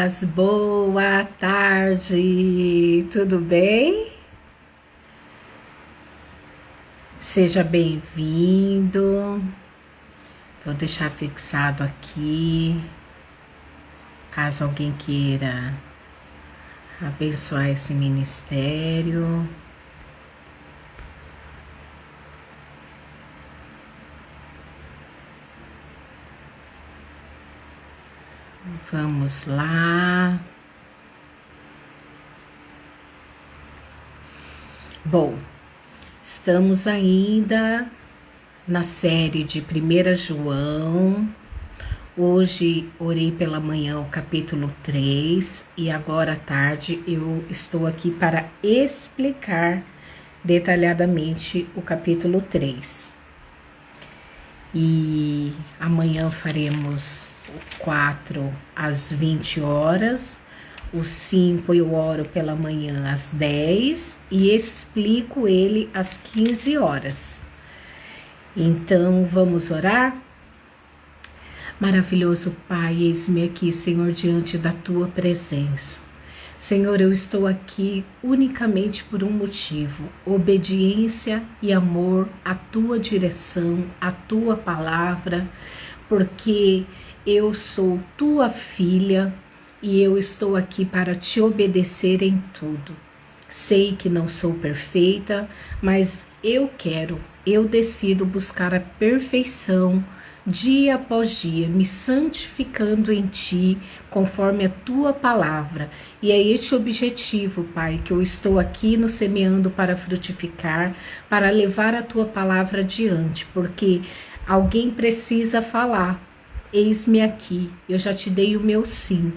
Paz, boa tarde, tudo bem? Seja bem-vindo. Vou deixar fixado aqui, caso alguém queira abençoar esse ministério. Vamos lá. Bom, estamos ainda na série de 1 João. Hoje orei pela manhã o capítulo 3 e agora à tarde eu estou aqui para explicar detalhadamente o capítulo 3. E amanhã faremos o 4 às 20 horas, o 5 eu oro pela manhã às 10 e explico ele às 15 horas. Então vamos orar? Maravilhoso Pai, eis-me aqui, Senhor, diante da Tua presença. Senhor, eu estou aqui unicamente por um motivo: obediência e amor à Tua direção, à Tua palavra, porque eu sou Tua filha e eu estou aqui para Te obedecer em tudo. Sei que não sou perfeita, mas eu decido buscar a perfeição dia após dia, me santificando em Ti, conforme a Tua palavra. E é este objetivo, Pai, que eu estou aqui no Semeando para frutificar, para levar a Tua palavra adiante, porque alguém precisa falar. Eis-me aqui, eu já te dei o meu sim.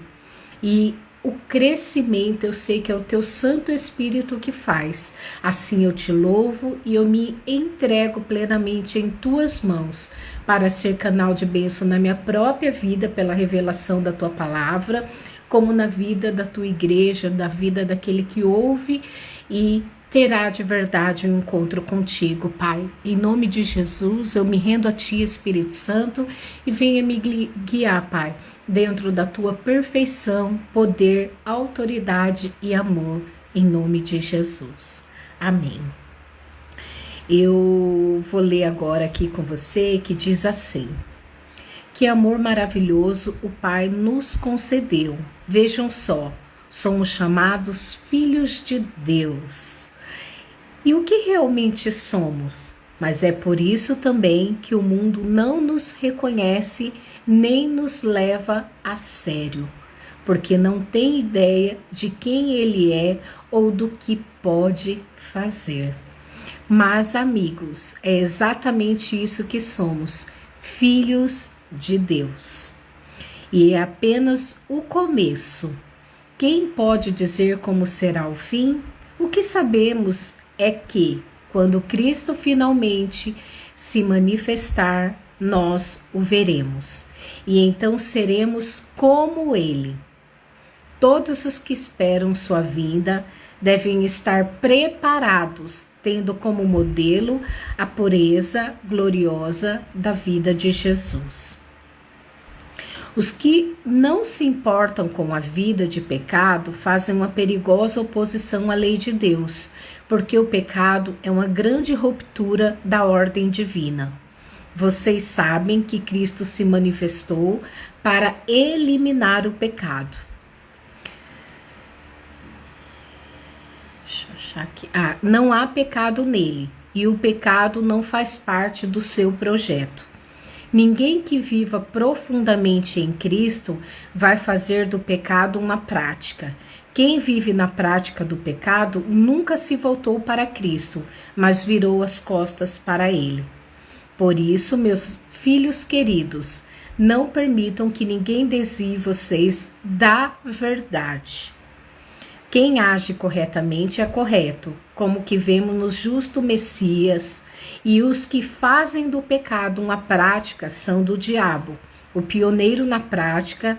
E o crescimento eu sei que é o Teu Santo Espírito que faz. Assim eu te louvo e eu me entrego plenamente em Tuas mãos para ser canal de bênção na minha própria vida pela revelação da Tua palavra, como na vida da Tua igreja, da vida daquele que ouve e terá de verdade um encontro contigo, Pai. Em nome de Jesus, eu me rendo a Ti, Espírito Santo, e venha me guiar, Pai, dentro da Tua perfeição, poder, autoridade e amor, em nome de Jesus. Amém. Eu vou ler agora aqui com você, que diz assim: que amor maravilhoso o Pai nos concedeu. Vejam só, somos chamados filhos de Deus. E o que realmente somos? Mas é por isso também que o mundo não nos reconhece nem nos leva a sério, porque não tem ideia de quem Ele é ou do que pode fazer. Mas, amigos, é exatamente isso que somos, filhos de Deus. E é apenas o começo. Quem pode dizer como será o fim? O que sabemos é que, quando Cristo finalmente se manifestar, nós o veremos. E então seremos como Ele. Todos os que esperam sua vinda devem estar preparados, tendo como modelo a pureza gloriosa da vida de Jesus. Os que não se importam com a vida de pecado fazem uma perigosa oposição à lei de Deus, porque o pecado é uma grande ruptura da ordem divina. Vocês sabem que Cristo se manifestou para eliminar o pecado. Deixa eu achar aqui. Não há pecado nele, e o pecado não faz parte do seu projeto. Ninguém que viva profundamente em Cristo vai fazer do pecado uma prática. Quem vive na prática do pecado nunca se voltou para Cristo, mas virou as costas para Ele. Por isso, meus filhos queridos, não permitam que ninguém desvie vocês da verdade. Quem age corretamente é correto, como que vemos no justo Messias, e os que fazem do pecado uma prática são do diabo, o pioneiro na prática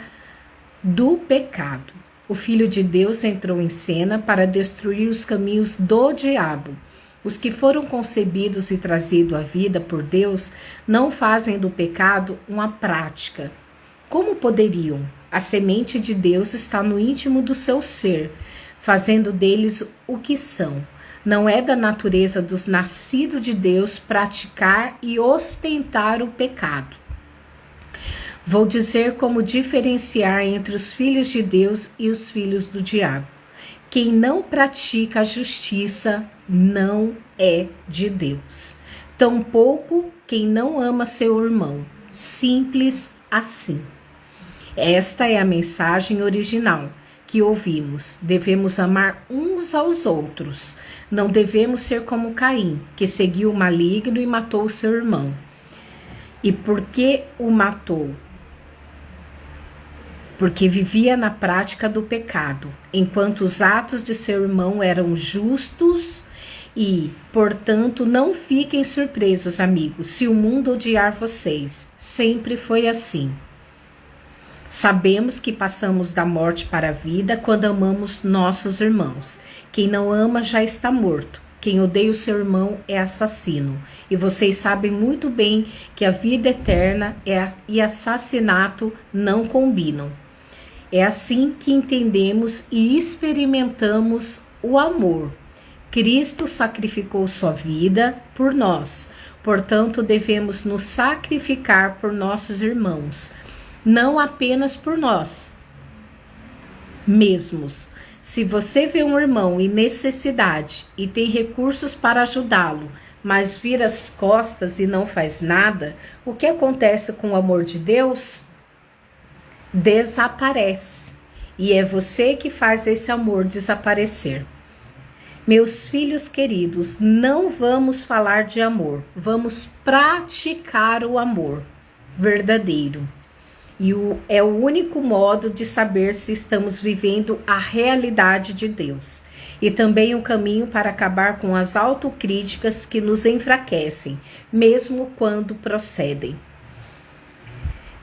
do pecado. O Filho de Deus entrou em cena para destruir os caminhos do diabo. Os que foram concebidos e trazidos à vida por Deus não fazem do pecado uma prática. Como poderiam? A semente de Deus está no íntimo do seu ser, fazendo deles o que são. Não é da natureza dos nascidos de Deus praticar e ostentar o pecado. Vou dizer como diferenciar entre os filhos de Deus e os filhos do diabo. Quem não pratica a justiça não é de Deus. Tampouco quem não ama seu irmão. Simples assim. Esta é a mensagem original que ouvimos. Devemos amar uns aos outros. Não devemos ser como Caim, que seguiu o maligno e matou seu irmão. E por que o matou? Porque vivia na prática do pecado, enquanto os atos de seu irmão eram justos e, portanto, não fiquem surpresos, amigos, se o mundo odiar vocês. Sempre foi assim. Sabemos que passamos da morte para a vida quando amamos nossos irmãos. Quem não ama já está morto. Quem odeia o seu irmão é assassino. E vocês sabem muito bem que a vida eterna e assassinato não combinam. É assim que entendemos e experimentamos o amor. Cristo sacrificou sua vida por nós. Portanto, devemos nos sacrificar por nossos irmãos. Não apenas por nós mesmos. Se você vê um irmão em necessidade e tem recursos para ajudá-lo, mas vira as costas e não faz nada, o que acontece com o amor de Deus? Desaparece. E é você que faz esse amor desaparecer. Meus filhos queridos, não vamos falar de amor, vamos praticar o amor verdadeiro. E é o único modo de saber se estamos vivendo a realidade de Deus. E também o caminho para acabar com as autocríticas que nos enfraquecem, mesmo quando procedem.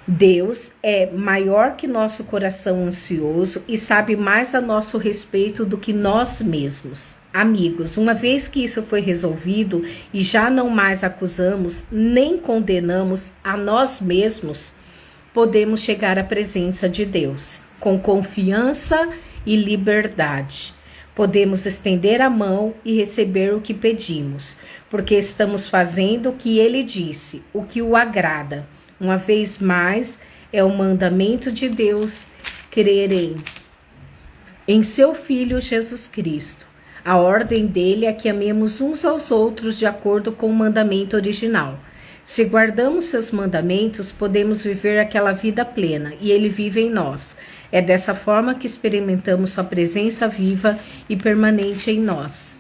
Deus é maior que nosso coração ansioso e sabe mais a nosso respeito do que nós mesmos. Amigos, uma vez que isso foi resolvido e já não mais acusamos nem condenamos a nós mesmos, podemos chegar à presença de Deus com confiança e liberdade. Podemos estender a mão e receber o que pedimos, porque estamos fazendo o que Ele disse, o que o agrada. Uma vez mais, é o mandamento de Deus crer em seu Filho Jesus Cristo. A ordem dele é que amemos uns aos outros de acordo com o mandamento original. Se guardamos seus mandamentos, podemos viver aquela vida plena e ele vive em nós. É dessa forma que experimentamos sua presença viva e permanente em nós,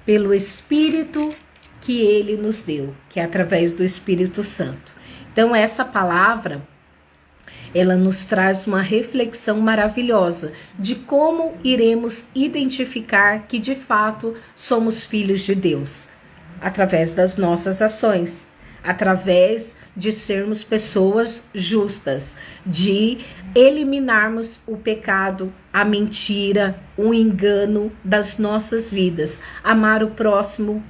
pelo Espírito que ele nos deu, que é através do Espírito Santo. Então, essa palavra, ela nos traz uma reflexão maravilhosa de como iremos identificar que de fato somos filhos de Deus, através das nossas ações, através de sermos pessoas justas, de eliminarmos o pecado, a mentira, o engano das nossas vidas, amar o próximo,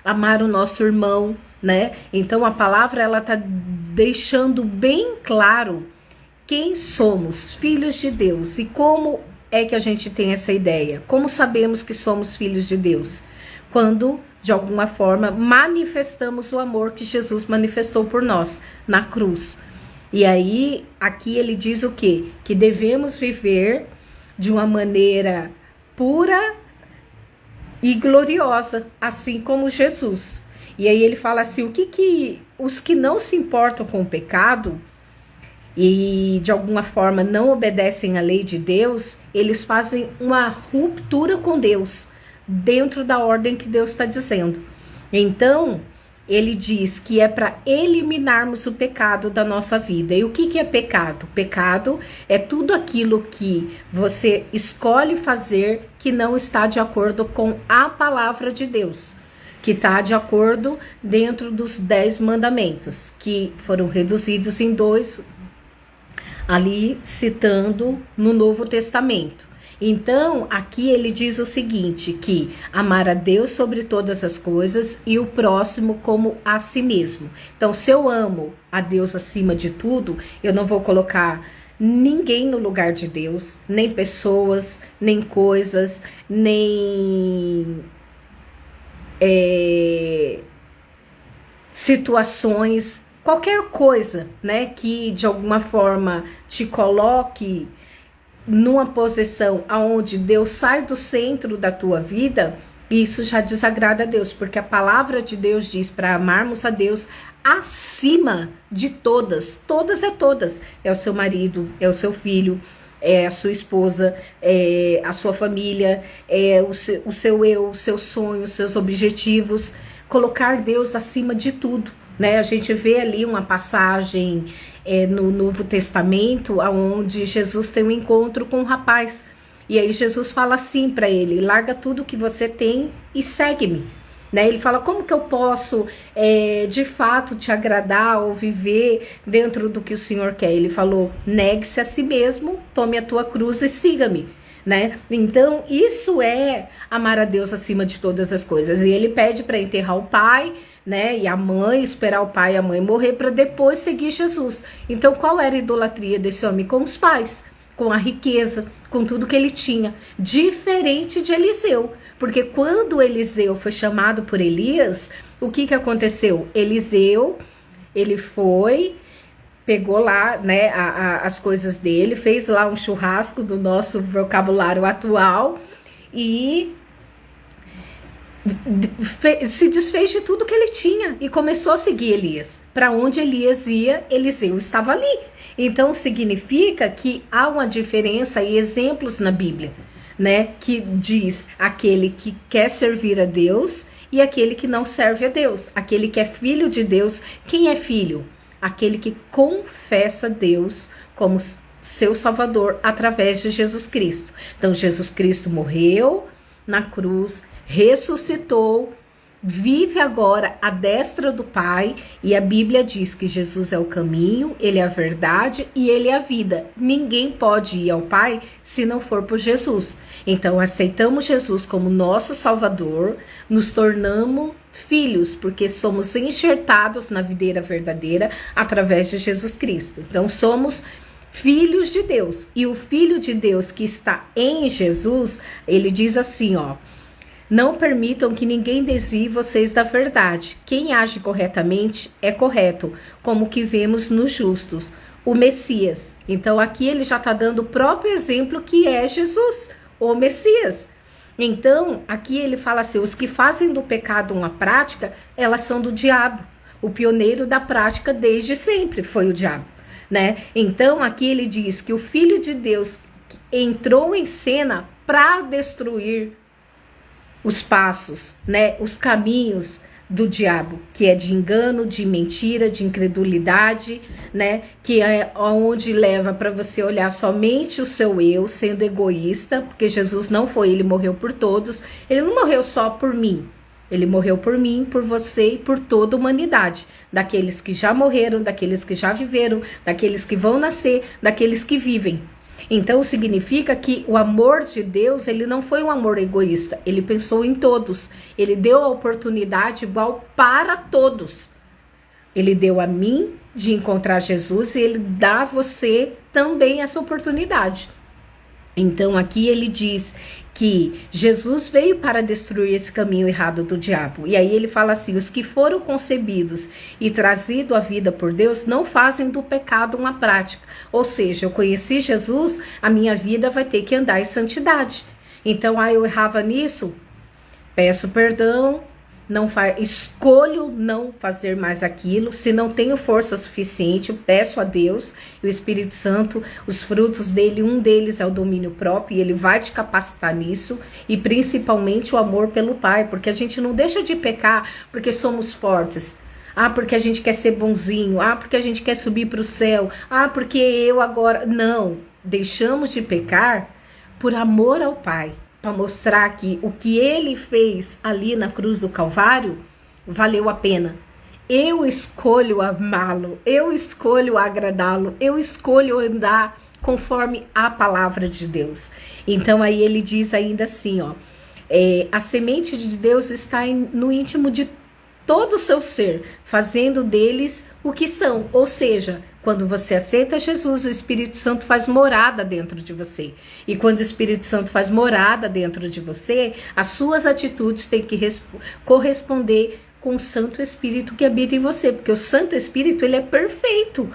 amar o nosso irmão, né? Então a palavra ela está deixando bem claro quem somos, filhos de Deus, e como é que a gente tem essa ideia? Como sabemos que somos filhos de Deus? Quando, de alguma forma, manifestamos o amor que Jesus manifestou por nós na cruz. E aí, aqui ele diz o quê? Que devemos viver de uma maneira pura e gloriosa, assim como Jesus. E aí ele fala assim, o que os que não se importam com o pecado e de alguma forma não obedecem à lei de Deus, eles fazem uma ruptura com Deus, dentro da ordem que Deus está dizendo. Então, ele diz que é para eliminarmos o pecado da nossa vida. E o que é pecado? Pecado é tudo aquilo que você escolhe fazer que não está de acordo com a palavra de Deus, que está de acordo dentro dos 10 mandamentos, que foram reduzidos em 2, ali citando no Novo Testamento. Então, aqui ele diz o seguinte, que amar a Deus sobre todas as coisas e o próximo como a si mesmo. Então, se eu amo a Deus acima de tudo, eu não vou colocar ninguém no lugar de Deus, nem pessoas, nem coisas, nem situações, qualquer coisa, né, que de alguma forma te coloque numa posição aonde Deus sai do centro da tua vida, isso já desagrada a Deus, porque a palavra de Deus diz para amarmos a Deus acima de todas, todas, é o seu marido, é o seu filho, é a sua esposa, é a sua família, é o seu eu, os seus sonhos, seus objetivos, colocar Deus acima de tudo, né? A gente vê ali uma passagem no Novo Testamento, onde Jesus tem um encontro com um rapaz, e aí Jesus fala assim para ele: larga tudo que você tem e segue-me. Né? Ele fala: como que eu posso de fato te agradar ou viver dentro do que o Senhor quer? Ele falou: negue-se a si mesmo, tome a tua cruz e siga-me. Né? Então isso é amar a Deus acima de todas as coisas. E ele pede para enterrar o pai, né, e a mãe, esperar o pai e a mãe morrer para depois seguir Jesus. Então qual era a idolatria desse homem? Com os pais, com a riqueza, com tudo que ele tinha, diferente de Eliseu. Porque quando Eliseu foi chamado por Elias, o que aconteceu? Eliseu, ele foi, pegou lá, né, as coisas dele, fez lá um churrasco do nosso vocabulário atual e se desfez de tudo que ele tinha e começou a seguir Elias. Para onde Elias ia, Eliseu estava ali. Então significa que há uma diferença e exemplos na Bíblia, né, que diz aquele que quer servir a Deus e aquele que não serve a Deus. Aquele que é filho de Deus. Quem é filho? Aquele que confessa Deus como seu Salvador através de Jesus Cristo. Então Jesus Cristo morreu na cruz, ressuscitou, vive agora à destra do Pai, e a Bíblia diz que Jesus é o caminho, ele é a verdade e ele é a vida. Ninguém pode ir ao Pai se não for por Jesus. Então aceitamos Jesus como nosso Salvador, nos tornamos filhos, porque somos enxertados na videira verdadeira através de Jesus Cristo. Então somos filhos de Deus, e o Filho de Deus que está em Jesus, ele diz assim, ó: não permitam que ninguém desvie vocês da verdade. Quem age corretamente é correto, como que vemos nos justos, o Messias. Então aqui ele já está dando o próprio exemplo, que é Jesus, o Messias. Então aqui ele fala assim: os que fazem do pecado uma prática, elas são do diabo. O pioneiro da prática desde sempre foi o diabo, né? Então aqui ele diz que o Filho de Deus entrou em cena para destruir os passos, né, os caminhos do diabo, que é de engano, de mentira, de incredulidade, né, que é onde leva para você olhar somente o seu eu, sendo egoísta, porque Jesus não foi, ele morreu por todos, ele não morreu só por mim, ele morreu por mim, por você e por toda a humanidade, daqueles que já morreram, daqueles que já viveram, daqueles que vão nascer, daqueles que vivem. Então significa que o amor de Deus, ele não foi um amor egoísta, ele pensou em todos, ele deu a oportunidade igual para todos. Ele deu a mim de encontrar Jesus e ele dá a você também essa oportunidade. Então aqui ele diz que Jesus veio para destruir esse caminho errado do diabo. E aí ele fala assim: os que foram concebidos e trazidos à vida por Deus não fazem do pecado uma prática. Ou seja, eu conheci Jesus, a minha vida vai ter que andar em santidade. Então, eu errava nisso, peço perdão, escolho não fazer mais aquilo. Se não tenho força suficiente, peço a Deus e o Espírito Santo, os frutos dele, um deles é o domínio próprio, e ele vai te capacitar nisso, e principalmente o amor pelo Pai, porque a gente não deixa de pecar porque somos fortes, porque a gente quer ser bonzinho, porque a gente quer subir para o céu, porque eu agora... Não, deixamos de pecar por amor ao Pai, para mostrar que o que ele fez ali na cruz do Calvário valeu a pena. Eu escolho amá-lo, eu escolho agradá-lo, eu escolho andar conforme a palavra de Deus. Então aí ele diz ainda assim, ó: a semente de Deus está no íntimo de todo o seu ser, fazendo deles o que são. Ou seja, quando você aceita Jesus, o Espírito Santo faz morada dentro de você. E quando o Espírito Santo faz morada dentro de você, as suas atitudes têm que corresponder com o Santo Espírito que habita em você. Porque o Santo Espírito, ele é perfeito.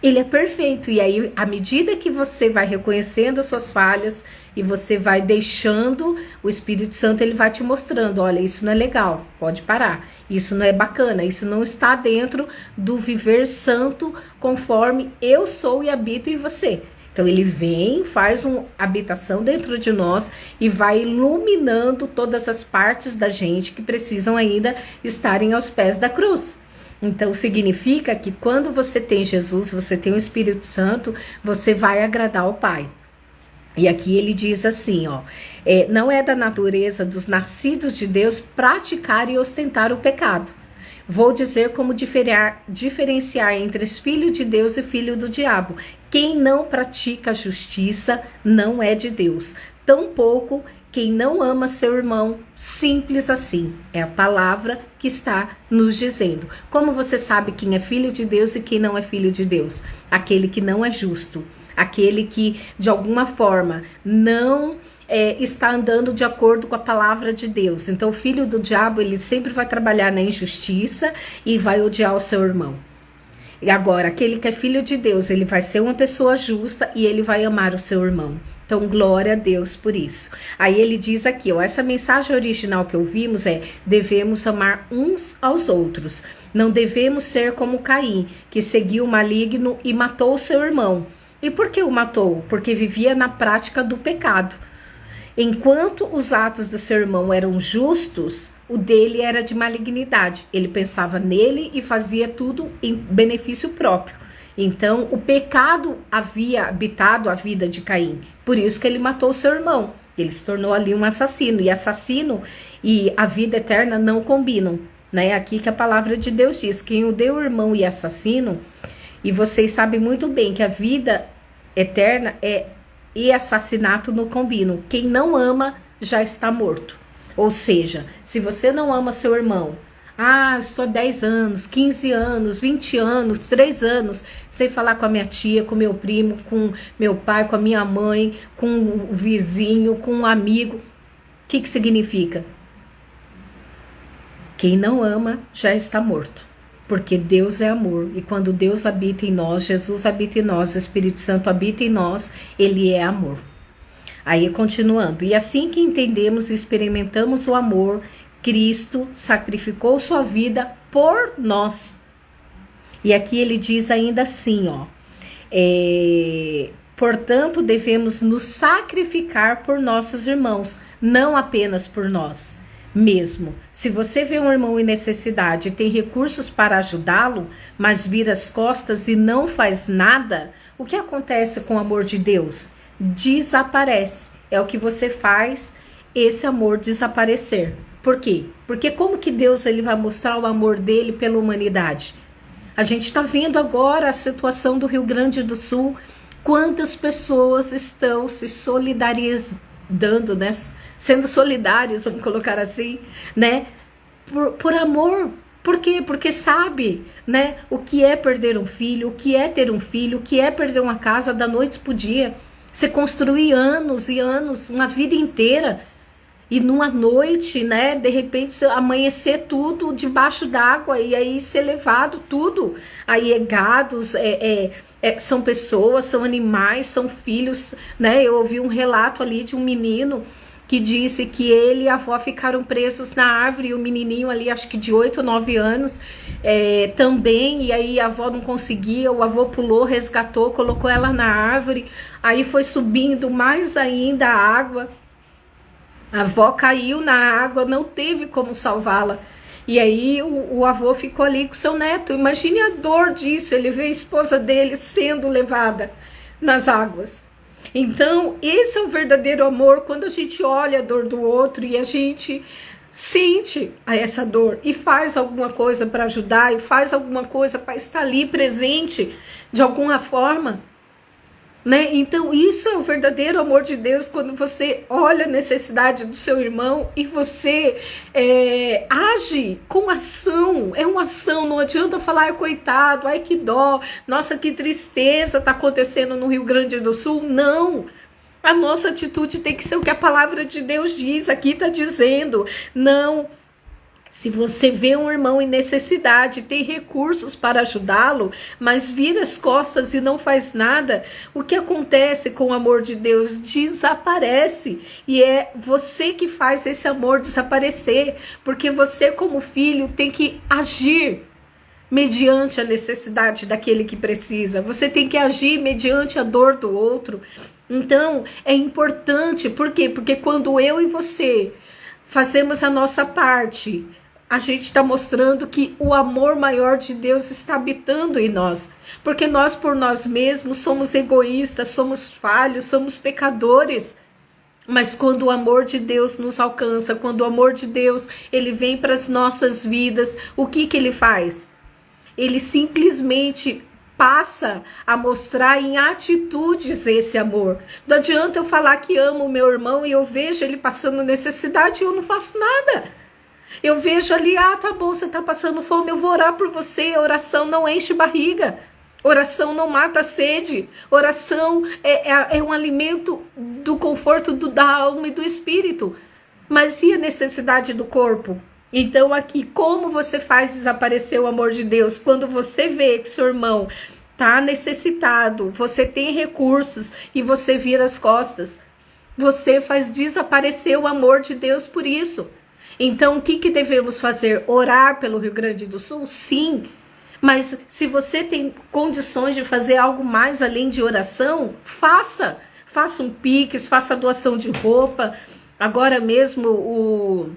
Ele é perfeito. E aí, à medida que você vai reconhecendo as suas falhas e você vai deixando, o Espírito Santo, ele vai te mostrando, olha, isso não é legal, pode parar. Isso não é bacana, isso não está dentro do viver santo conforme eu sou e habito em você. Então ele vem, faz uma habitação dentro de nós e vai iluminando todas as partes da gente que precisam ainda estarem aos pés da cruz. Então significa que quando você tem Jesus, você tem o Espírito Santo, você vai agradar ao Pai. E aqui ele diz assim, ó, não é da natureza dos nascidos de Deus praticar e ostentar o pecado. Vou dizer como diferenciar entre filho de Deus e filho do diabo. Quem não pratica a justiça não é de Deus. Tampouco quem não ama seu irmão, simples assim. É a palavra que está nos dizendo. Como você sabe quem é filho de Deus e quem não é filho de Deus? Aquele que não é justo. Aquele que, de alguma forma, não está andando de acordo com a palavra de Deus. Então, o filho do diabo, ele sempre vai trabalhar na injustiça e vai odiar o seu irmão. E agora, aquele que é filho de Deus, ele vai ser uma pessoa justa e ele vai amar o seu irmão. Então, glória a Deus por isso. Aí ele diz aqui, ó, essa mensagem original que ouvimos é: devemos amar uns aos outros. Não devemos ser como Caim, que seguiu o maligno e matou o seu irmão. E por que o matou? Porque vivia na prática do pecado. Enquanto os atos do seu irmão eram justos, o dele era de malignidade. Ele pensava nele e fazia tudo em benefício próprio. Então, o pecado havia habitado a vida de Caim. Por isso que ele matou o seu irmão. Ele se tornou ali um assassino. E assassino e a vida eterna não combinam. Né? Aqui que a palavra de Deus diz: quem odeia o irmão e assassino. E vocês sabem muito bem que a vida eterna e assassinato não combinam. Quem não ama já está morto. Ou seja, se você não ama seu irmão, estou 10 anos, 15 anos, 20 anos, 3 anos, sem falar com a minha tia, com meu primo, com meu pai, com a minha mãe, com o vizinho, com um amigo. O que significa? Quem não ama já está morto. Porque Deus é amor, e quando Deus habita em nós, Jesus habita em nós, o Espírito Santo habita em nós, ele é amor. Aí continuando, e assim que entendemos e experimentamos o amor, Cristo sacrificou sua vida por nós. E aqui ele diz ainda assim, ó, portanto devemos nos sacrificar por nossos irmãos, não apenas por nós. Mesmo, se você vê um irmão em necessidade e tem recursos para ajudá-lo, mas vira as costas e não faz nada, o que acontece com o amor de Deus? Desaparece. É o que você faz esse amor desaparecer. Por quê? Porque como que Deus ele vai mostrar o amor dele pela humanidade? A gente está vendo agora a situação do Rio Grande do Sul. Quantas pessoas estão se solidarizando, né? Sendo solidários, vamos colocar assim, né? Por amor. Por quê? Porque sabe, né? O que é perder um filho, o que é ter um filho, o que é perder uma casa da noite pro dia. Você construir anos e anos, uma vida inteira. E numa noite, né? De repente, amanhecer tudo debaixo d'água e aí ser levado tudo. Aí gados, são pessoas, são animais, são filhos, né? Eu ouvi um relato ali de um menino que disse que ele e a avó ficaram presos na árvore, e o menininho ali, acho que de 8 ou 9 anos, também, e aí a avó não conseguia, o avô pulou, resgatou, colocou ela na árvore, aí foi subindo mais ainda a água, a avó caiu na água, não teve como salvá-la, e aí o avô ficou ali com seu neto. Imagine a dor disso, ele vê a esposa dele sendo levada nas águas. Então, esse é o verdadeiro amor, quando a gente olha a dor do outro e a gente sente essa dor e faz alguma coisa para ajudar e faz alguma coisa para estar ali presente de alguma forma. né? Então isso é o verdadeiro amor de Deus, quando você olha a necessidade do seu irmão e você age com ação. É uma ação, não adianta falar, ai coitado, ai que dó, nossa que tristeza tá acontecendo no Rio Grande do Sul. Não, a nossa atitude tem que ser o que a palavra de Deus diz, aqui tá dizendo, não. Se você vê um irmão em necessidade, tem recursos para ajudá-lo, mas vira as costas e não faz nada, o que acontece com o amor de Deus? Desaparece. E é você que faz esse amor desaparecer, porque você, como filho, tem que agir mediante a necessidade daquele que precisa. Você tem que agir mediante a dor do outro. Então, é importante, por quê? Porque quando eu e você fazemos a nossa parte, a gente está mostrando que o amor maior de Deus está habitando em nós. Porque nós, por nós mesmos, somos egoístas, somos falhos, somos pecadores. Mas quando o amor de Deus nos alcança, quando o amor de Deus ele vem para as nossas vidas, o que ele faz? Ele simplesmente passa a mostrar em atitudes esse amor. Não adianta eu falar que amo o meu irmão e eu vejo ele passando necessidade e eu não faço nada. Eu vejo ali, tá bom, você tá passando fome, eu vou orar por você. Oração não enche barriga. Oração não mata a sede. Oração é um alimento do conforto da alma e do espírito. Mas e a necessidade do corpo? Então aqui, como você faz desaparecer o amor de Deus? Quando você vê que seu irmão tá necessitado, você tem recursos e você vira as costas. Você faz desaparecer o amor de Deus por isso. Então, o que devemos fazer? Orar pelo Rio Grande do Sul? Sim. Mas se você tem condições de fazer algo mais além de oração, faça. Faça um Pix, faça doação de roupa. Agora mesmo o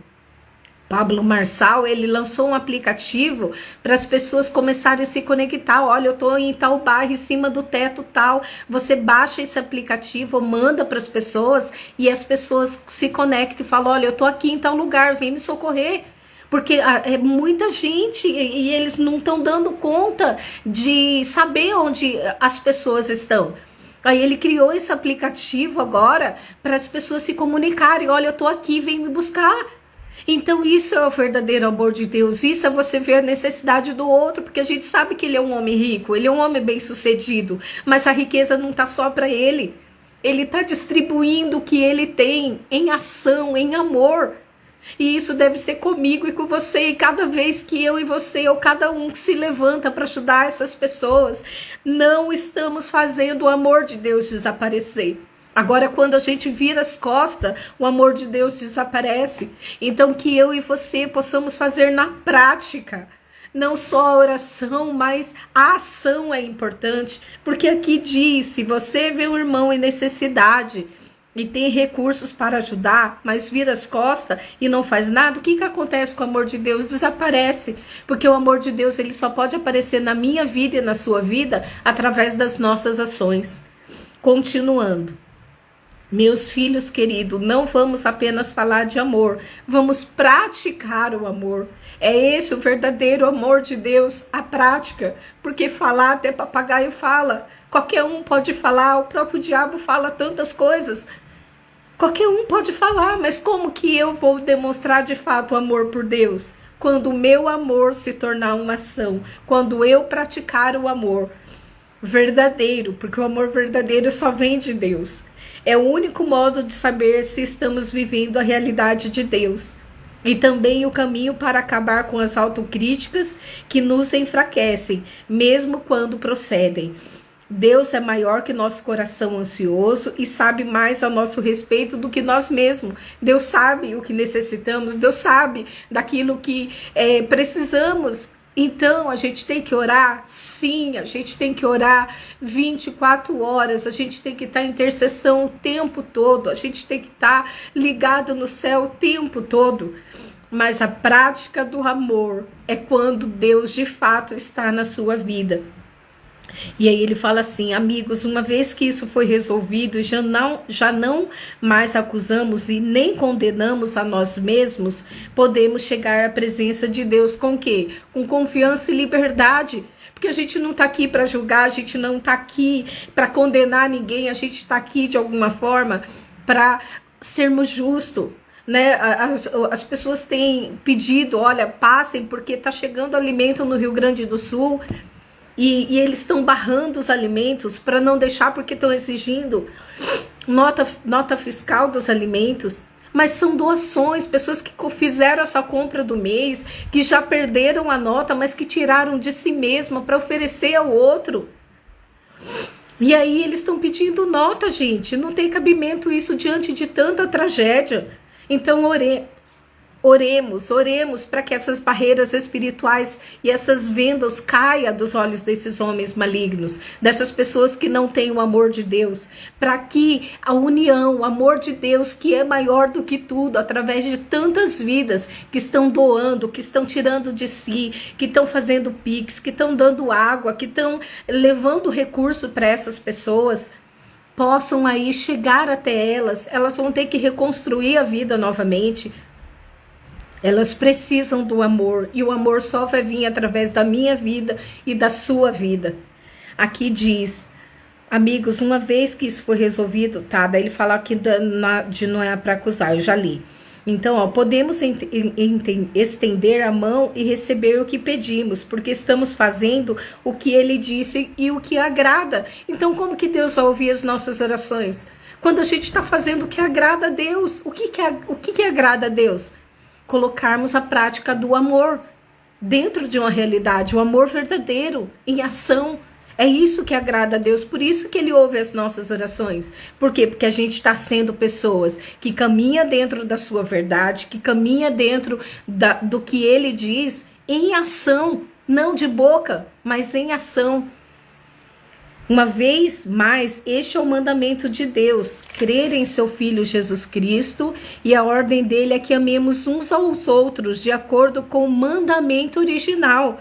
Pablo Marçal, ele lançou um aplicativo para as pessoas começarem a se conectar. Olha, eu estou em tal bairro, em cima do teto tal. Você baixa esse aplicativo, manda para as pessoas e as pessoas se conectam e falam, olha, eu estou aqui em tal lugar, vem me socorrer. Porque é muita gente e eles não estão dando conta de saber onde as pessoas estão. Aí ele criou esse aplicativo agora para as pessoas se comunicarem. Olha, eu estou aqui, vem me buscar. Então isso é o verdadeiro amor de Deus. Isso é você ver a necessidade do outro, porque a gente sabe que ele é um homem rico, ele é um homem bem sucedido, mas a riqueza não está só para ele. Ele está distribuindo o que ele tem em ação, em amor. E isso deve ser comigo e com você. E cada vez que eu e você, ou cada um que se levanta para ajudar essas pessoas, não estamos fazendo o amor de Deus desaparecer. Agora, quando a gente vira as costas, o amor de Deus desaparece. Então, que eu e você possamos fazer na prática. Não só a oração, mas a ação é importante. Porque aqui diz, se você vê um irmão em necessidade e tem recursos para ajudar, mas vira as costas e não faz nada, o que acontece com o amor de Deus? Desaparece. Porque o amor de Deus ele só pode aparecer na minha vida e na sua vida através das nossas ações. Continuando. Meus filhos queridos, não vamos apenas falar de amor, vamos praticar o amor. É esse o verdadeiro amor de Deus, a prática. Porque falar, até papagaio fala. Qualquer um pode falar, o próprio diabo fala tantas coisas. Qualquer um pode falar, mas como que eu vou demonstrar de fato o amor por Deus? Quando o meu amor se tornar uma ação, quando eu praticar o amor verdadeiro, porque o amor verdadeiro só vem de Deus. É o único modo de saber se estamos vivendo a realidade de Deus. E também o caminho para acabar com as autocríticas que nos enfraquecem, mesmo quando procedem. Deus é maior que nosso coração ansioso e sabe mais a nosso respeito do que nós mesmos. Deus sabe o que necessitamos, Deus sabe daquilo que precisamos. Então, a gente tem que orar? Sim, a gente tem que orar 24 horas, a gente tem que estar em intercessão o tempo todo, a gente tem que estar ligado no céu o tempo todo. Mas a prática do amor é quando Deus de fato está na sua vida. E aí ele fala assim, amigos, uma vez que isso foi resolvido, já não mais acusamos e nem condenamos a nós mesmos, podemos chegar à presença de Deus com o quê? Com confiança e liberdade. porque a gente não está aqui para julgar, a gente não está aqui para condenar ninguém, a gente está aqui de alguma forma para sermos justos, né? As pessoas têm pedido, olha, passem porque está chegando alimento no Rio Grande do Sul e eles estão barrando os alimentos para não deixar, porque estão exigindo nota fiscal dos alimentos. Mas são doações, pessoas que fizeram essa compra do mês, que já perderam a nota, mas que tiraram de si mesma para oferecer ao outro. E aí eles estão pedindo nota, gente. Não tem cabimento isso diante de tanta tragédia. Então oremos para que essas barreiras espirituais e essas vendas caiam dos olhos desses homens malignos, dessas pessoas que não têm o amor de Deus, para que a união, o amor de Deus, que é maior do que tudo, através de tantas vidas que estão doando, que estão tirando de si, que estão fazendo pix, que estão dando água, que estão levando recurso para essas pessoas, possam aí chegar até elas vão ter que reconstruir a vida novamente. Elas precisam do amor, e o amor só vai vir através da minha vida e da sua vida. Aqui diz, amigos, uma vez que isso foi resolvido, tá? Daí ele fala aqui de não é para acusar, eu já li. Então, ó, podemos estender a mão e receber o que pedimos, porque estamos fazendo o que ele disse e o que agrada. Então, como que Deus vai ouvir as nossas orações? Quando a gente está fazendo o que agrada a Deus. O que agrada a Deus? Colocarmos a prática do amor dentro de uma realidade, o amor verdadeiro, em ação. É isso que agrada a Deus, por isso que Ele ouve as nossas orações. Por quê? Porque a gente está sendo pessoas que caminham dentro da sua verdade, que caminha dentro do que Ele diz, em ação, não de boca, mas em ação. Uma vez mais, este é o mandamento de Deus, crer em seu Filho Jesus Cristo, e a ordem dele é que amemos uns aos outros, de acordo com o mandamento original.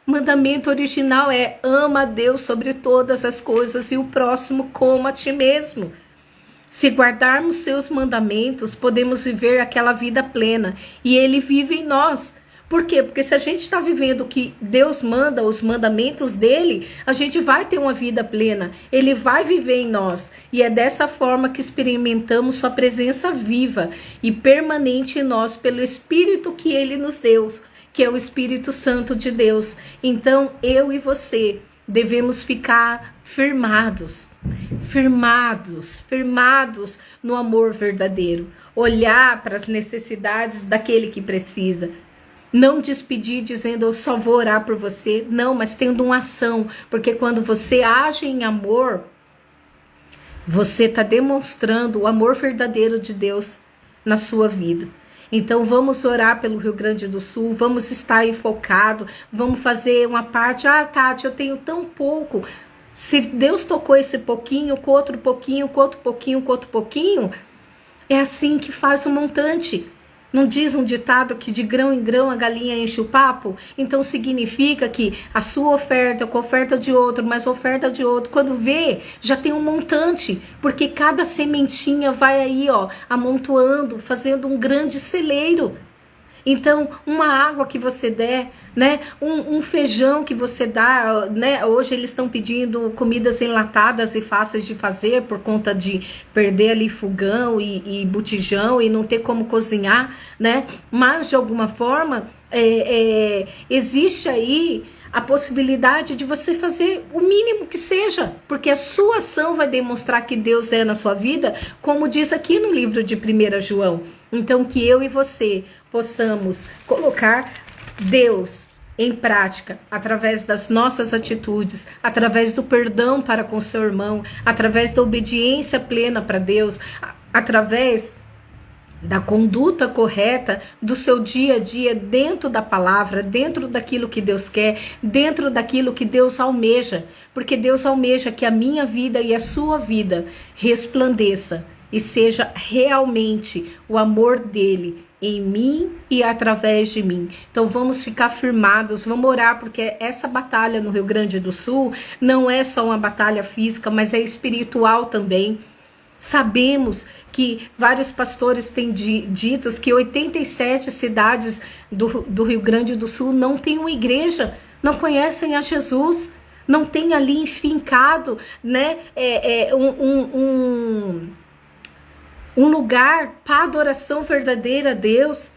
O mandamento original é: ama a Deus sobre todas as coisas e o próximo como a ti mesmo. Se guardarmos seus mandamentos, podemos viver aquela vida plena, e ele vive em nós. Por quê? Porque se a gente está vivendo o que Deus manda, os mandamentos dele, a gente vai ter uma vida plena. Ele vai viver em nós. E é dessa forma que experimentamos sua presença viva e permanente em nós pelo Espírito que ele nos deu, que é o Espírito Santo de Deus. Então, eu e você devemos ficar firmados no amor verdadeiro. Olhar para as necessidades daquele que precisa. Não despedir dizendo eu só vou orar por você. Não, mas tendo uma ação. Porque quando você age em amor, você está demonstrando o amor verdadeiro de Deus na sua vida. Então vamos orar pelo Rio Grande do Sul, vamos estar aí focado, vamos fazer uma parte. Ah, Tati, eu tenho tão pouco. Se Deus tocou esse pouquinho, com outro pouquinho, com outro pouquinho, com outro pouquinho, é assim que faz um montante. Não diz um ditado que de grão em grão a galinha enche o papo? Então significa que a sua oferta com a oferta de outro, mais a oferta de outro, quando vê, já tem um montante. Porque cada sementinha vai aí, ó, amontoando, fazendo um grande celeiro. Então, uma água que você der, né? Um feijão que você dá, né? Hoje eles estão pedindo comidas enlatadas e fáceis de fazer por conta de perder ali fogão e botijão e não ter como cozinhar, né? Mas, de alguma forma, existe aí a possibilidade de você fazer o mínimo que seja, porque a sua ação vai demonstrar que Deus é na sua vida, como diz aqui no livro de 1 João. Então, que eu e você possamos colocar Deus em prática, através das nossas atitudes, através do perdão para com seu irmão, através da obediência plena para Deus, através da conduta correta do seu dia a dia dentro da palavra, dentro daquilo que Deus quer, dentro daquilo que Deus almeja, porque Deus almeja que a minha vida e a sua vida resplandeça e seja realmente o amor dele em mim e através de mim. Então vamos ficar firmados, vamos orar, porque essa batalha no Rio Grande do Sul não é só uma batalha física, mas é espiritual também. Sabemos que vários pastores têm dito que 87 cidades do Rio Grande do Sul não têm uma igreja, não conhecem a Jesus, não tem ali enfincado, né, um lugar para adoração verdadeira a Deus.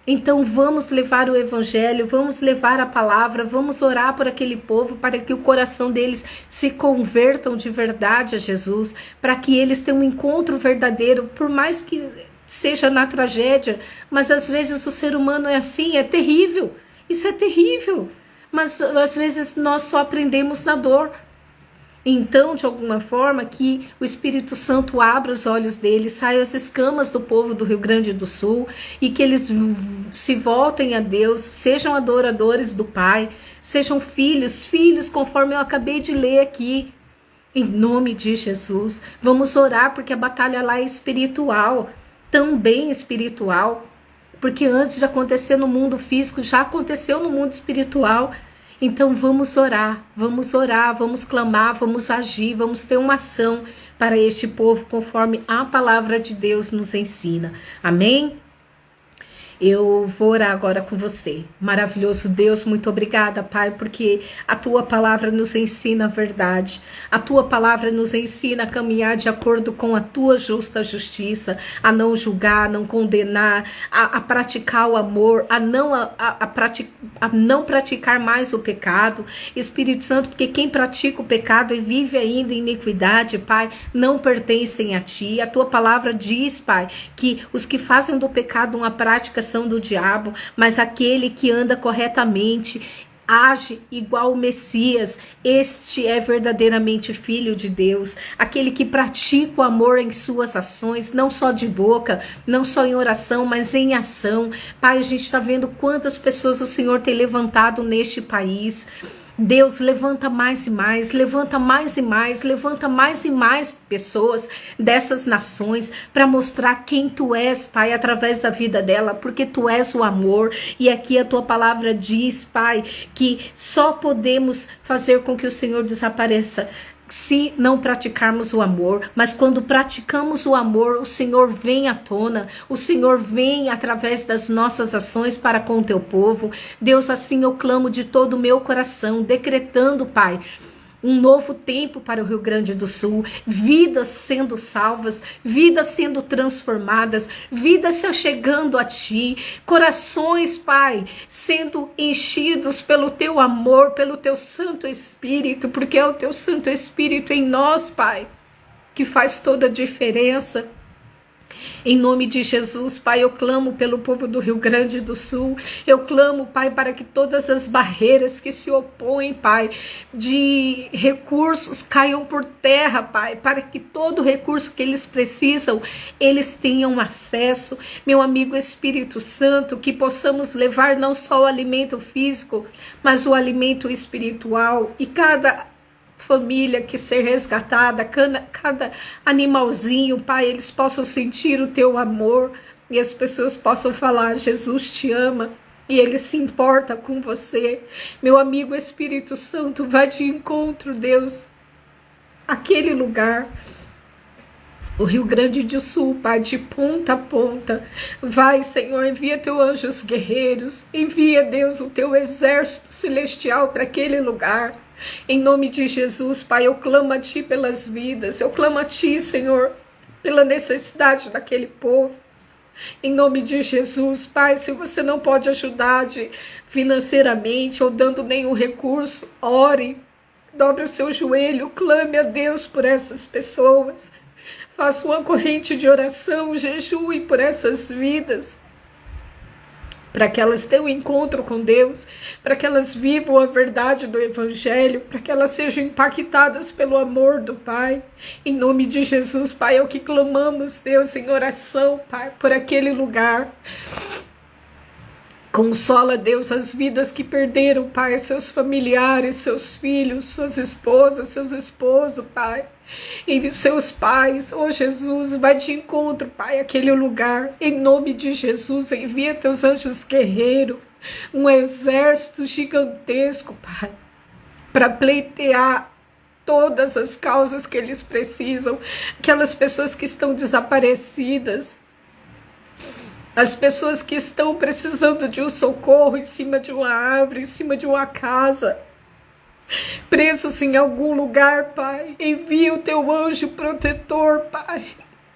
Então vamos levar o evangelho, vamos levar a palavra, vamos orar por aquele povo para que o coração deles se convertam de verdade a Jesus, para que eles tenham um encontro verdadeiro, por mais que seja na tragédia, mas às vezes o ser humano é assim, é terrível, isso é terrível, mas às vezes nós só aprendemos na dor. Então, de alguma forma, que o Espírito Santo abra os olhos deles, saiam as escamas do povo do Rio Grande do Sul e que eles se voltem a Deus, sejam adoradores do Pai, sejam filhos conforme eu acabei de ler aqui. Em nome de Jesus, vamos orar porque a batalha lá é espiritual, também espiritual, porque antes de acontecer no mundo físico, já aconteceu no mundo espiritual. Então vamos orar, vamos clamar, vamos agir, vamos ter uma ação para este povo conforme a palavra de Deus nos ensina. Amém? Eu vou orar agora com você. Maravilhoso Deus, muito obrigada, Pai, porque a Tua palavra nos ensina a verdade. A Tua palavra nos ensina a caminhar de acordo com a Tua justa justiça, a não julgar, a não condenar, a praticar o amor, a não praticar mais o pecado. Espírito Santo, porque quem pratica o pecado e vive ainda em iniquidade, Pai, não pertencem a Ti. A Tua palavra diz, Pai, que os que fazem do pecado uma prática são do diabo, mas aquele que anda corretamente, age igual o Messias, este é verdadeiramente filho de Deus, aquele que pratica o amor em suas ações, não só de boca, não só em oração, mas em ação. Pai, a gente está vendo quantas pessoas o Senhor tem levantado neste país. Deus, levanta mais e mais, levanta mais e mais, levanta mais e mais pessoas dessas nações para mostrar quem Tu és, Pai, através da vida dela, porque Tu és o amor. E aqui a Tua palavra diz, Pai, que só podemos fazer com que o Senhor desapareça se não praticarmos o amor, mas quando praticamos o amor, o Senhor vem à tona, o Senhor vem através das nossas ações para com o Teu povo. Deus, assim eu clamo de todo o meu coração, decretando, Pai, um novo tempo para o Rio Grande do Sul, vidas sendo salvas, vidas sendo transformadas, vidas se achegando a Ti, corações, Pai, sendo enchidos pelo Teu amor, pelo Teu Santo Espírito, porque é o Teu Santo Espírito em nós, Pai, que faz toda a diferença. Em nome de Jesus, Pai, eu clamo pelo povo do Rio Grande do Sul. Eu clamo, Pai, para que todas as barreiras que se opõem, Pai, de recursos caiam por terra, Pai, para que todo recurso que eles precisam, eles tenham acesso. Meu amigo Espírito Santo, que possamos levar não só o alimento físico, mas o alimento espiritual. E cada família que ser resgatada, cada animalzinho, Pai, eles possam sentir o Teu amor e as pessoas possam falar: Jesus te ama e Ele se importa com você. Meu amigo Espírito Santo, vai de encontro, Deus, aquele lugar, o Rio Grande do Sul, Pai, de ponta a ponta. Vai, Senhor, envia Teus anjos guerreiros, envia, Deus, o Teu exército celestial para aquele lugar. Em nome de Jesus, Pai, eu clamo a Ti pelas vidas, eu clamo a Ti, Senhor, pela necessidade daquele povo. Em nome de Jesus, Pai, se você não pode ajudar financeiramente ou dando nenhum recurso, ore, dobre o seu joelho, clame a Deus por essas pessoas. Faça uma corrente de oração, jejue por essas vidas, para que elas tenham um encontro com Deus, para que elas vivam a verdade do Evangelho, para que elas sejam impactadas pelo amor do Pai. Em nome de Jesus, Pai, é o que clamamos, Deus, em oração, Pai, por aquele lugar. Consola, Deus, as vidas que perderam, Pai, seus familiares, seus filhos, suas esposas, seus esposos, Pai, e seus pais. Oh, Jesus, vai de encontro, Pai, àquele lugar. Em nome de Jesus, envia Teus anjos guerreiros, um exército gigantesco, Pai, para pleitear todas as causas que eles precisam, aquelas pessoas que estão desaparecidas. As pessoas que estão precisando de um socorro em cima de uma árvore, em cima de uma casa, presos em algum lugar, Pai. Envia o teu anjo protetor, Pai,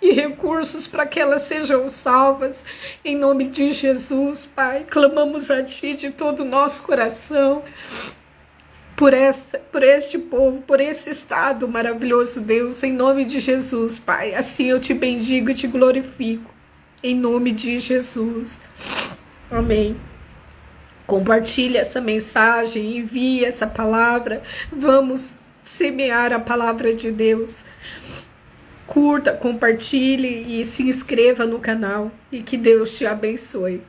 e recursos para que elas sejam salvas. Em nome de Jesus, Pai, clamamos a Ti de todo o nosso coração por este povo, por esse estado maravilhoso, Deus, em nome de Jesus, Pai. Assim eu te bendigo e te glorifico, em nome de Jesus. Amém. Compartilhe essa mensagem, envie essa palavra. Vamos semear a palavra de Deus. Curta, compartilhe e se inscreva no canal. E que Deus te abençoe.